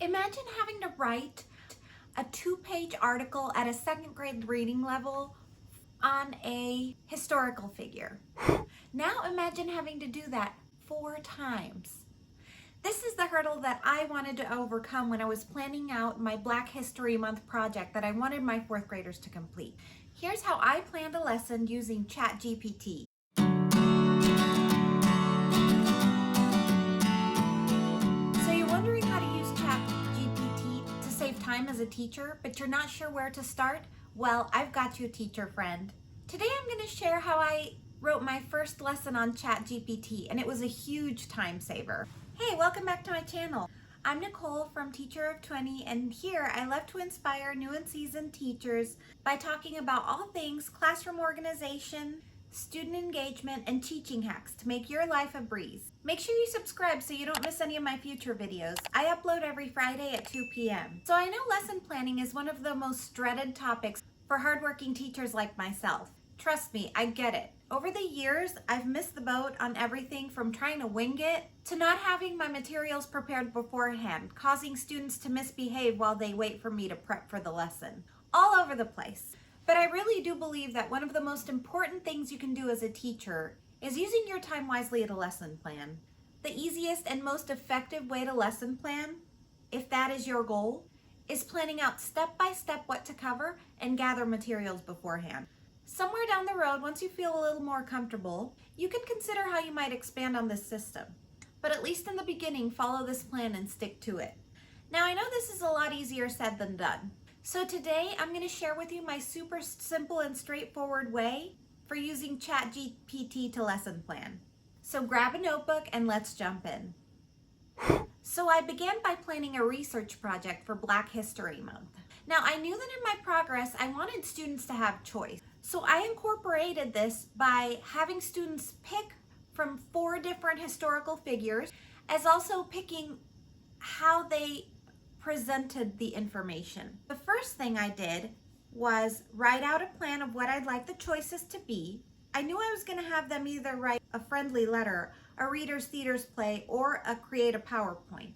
Imagine having to write a 2-page article at a second grade reading level on a historical figure. Now imagine having to do that 4 times. This is the hurdle that I wanted to overcome when I was planning out my Black History Month project that I wanted my 4th graders to complete. Here's how I planned a lesson using Chat GPT. So you're wondering how to use Chat GPT to save time as a teacher, but you're not sure where to start? Well, I've got you, teacher friend. Today I'm going to share how I wrote my first lesson on Chat GPT, and it was a huge time saver. Hey, welcome back to my channel. I'm Nicole from Teacher of 20, and here I love to inspire new and seasoned teachers by talking about all things classroom organization, student engagement, and teaching hacks to make your life a breeze. Make sure you subscribe so you don't miss any of my future videos. I upload every Friday at 2 p.m. So I know lesson planning is one of the most dreaded topics for hardworking teachers like myself. Trust me, I get it. Over the years, I've missed the boat on everything from trying to wing it to not having my materials prepared beforehand, causing students to misbehave while they wait for me to prep for the lesson. All over the place. But I really do believe that one of the most important things you can do as a teacher is using your time wisely at a lesson plan. The easiest and most effective way to lesson plan, if that is your goal, is planning out step-by-step what to cover and gather materials beforehand. Somewhere down the road, once you feel a little more comfortable, you can consider how you might expand on this system. But at least in the beginning, follow this plan and stick to it. Now, I know this is a lot easier said than done. So today, I'm going to share with you my super simple and straightforward way for using Chat GPT to lesson plan. So grab a notebook and let's jump in. So I began by planning a research project for Black History Month. Now, I knew that in my progress, I wanted students to have choice. So I incorporated this by having students pick from 4 different historical figures, as also picking how they presented the information. The first thing I did was write out a plan of what I'd like the choices to be. I knew I was going to have them either write a friendly letter, a reader's theater's play, or create a PowerPoint.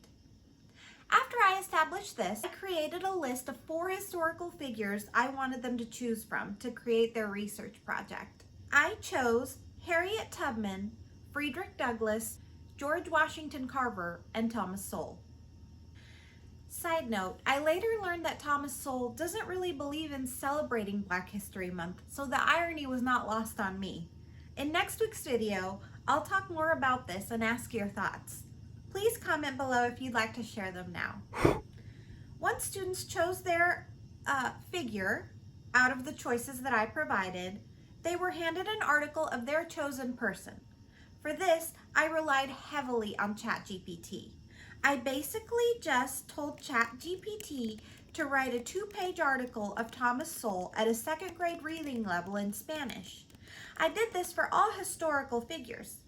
After I established this, I created a list of 4 historical figures I wanted them to choose from to create their research project. I chose Harriet Tubman, Frederick Douglass, George Washington Carver, and Thomas Sowell. Side note, I later learned that Thomas Sowell doesn't really believe in celebrating Black History Month, so the irony was not lost on me. In next week's video, I'll talk more about this and ask your thoughts. Please comment below if you'd like to share them now. Once students chose their figure out of the choices that I provided, they were handed an article of their chosen person. For this, I relied heavily on Chat GPT. I basically just told Chat GPT to write a 2-page article of Thomas Sowell at a 2nd grade reading level in Spanish. I did this for all historical figures.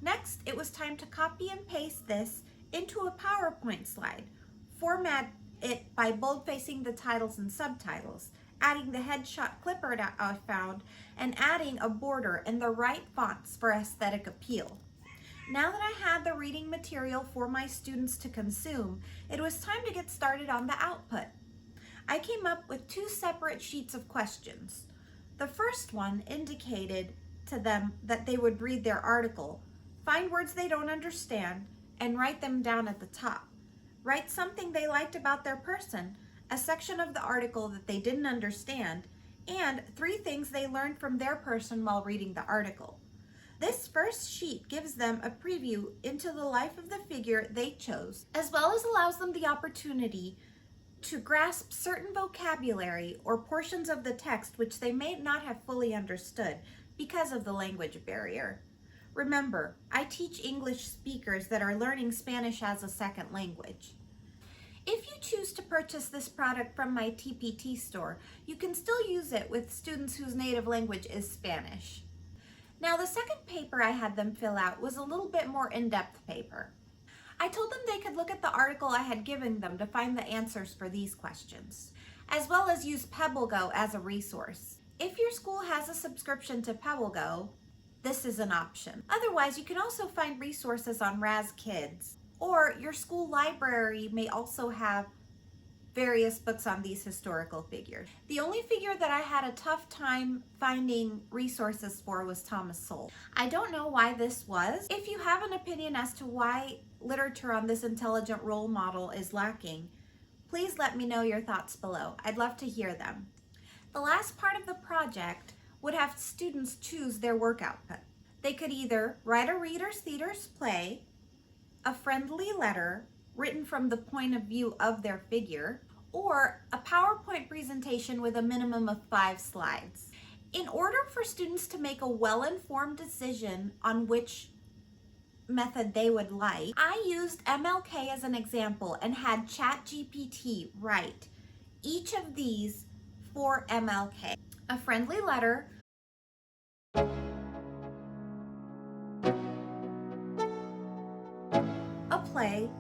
Next, it was time to copy and paste this into a PowerPoint slide, format it by bold-facing the titles and subtitles, adding the headshot clipper that I found, and adding a border and the right fonts for aesthetic appeal. Now that I had the reading material for my students to consume, it was time to get started on the output. I came up with 2 separate sheets of questions. The first one indicated to them that they would read their article, find words they don't understand, and write them down at the top. Write something they liked about their person, a section of the article that they didn't understand, and 3 things they learned from their person while reading the article. This first sheet gives them a preview into the life of the figure they chose, as well as allows them the opportunity to grasp certain vocabulary or portions of the text which they may not have fully understood because of the language barrier. Remember, I teach English speakers that are learning Spanish as a second language. If you choose to purchase this product from my TPT store, you can still use it with students whose native language is Spanish. Now, the second paper I had them fill out was a little bit more in-depth paper. I told them they could look at the article I had given them to find the answers for these questions, as well as use PebbleGo as a resource. If your school has a subscription to PebbleGo, this is an option. Otherwise, you can also find resources on Raz Kids. Or your school library may also have various books on these historical figures. The only figure that I had a tough time finding resources for was Thomas Sowell. I don't know why this was. If you have an opinion as to why literature on this intelligent role model is lacking, please let me know your thoughts below. I'd love to hear them. The last part of the project would have students choose their work output. They could either write a Reader's Theater's play, a friendly letter written from the point of view of their figure, or a PowerPoint presentation with a minimum of 5 slides. In order for students to make a well-informed decision on which method they would like, I used MLK as an example and had Chat GPT write each of these for MLK. A friendly letter, a play,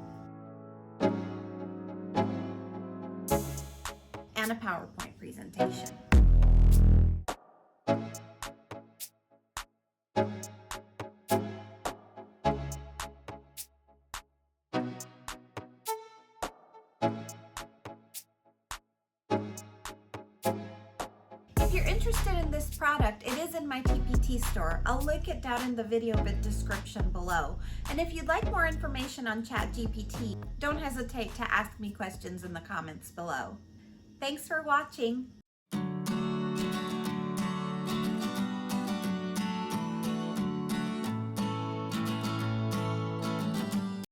and a PowerPoint presentation. If you're interested in this product, it is in my TPT store. I'll link it down in the video description below. And if you'd like more information on Chat GPT, don't hesitate to ask me questions in the comments below. Thanks for watching.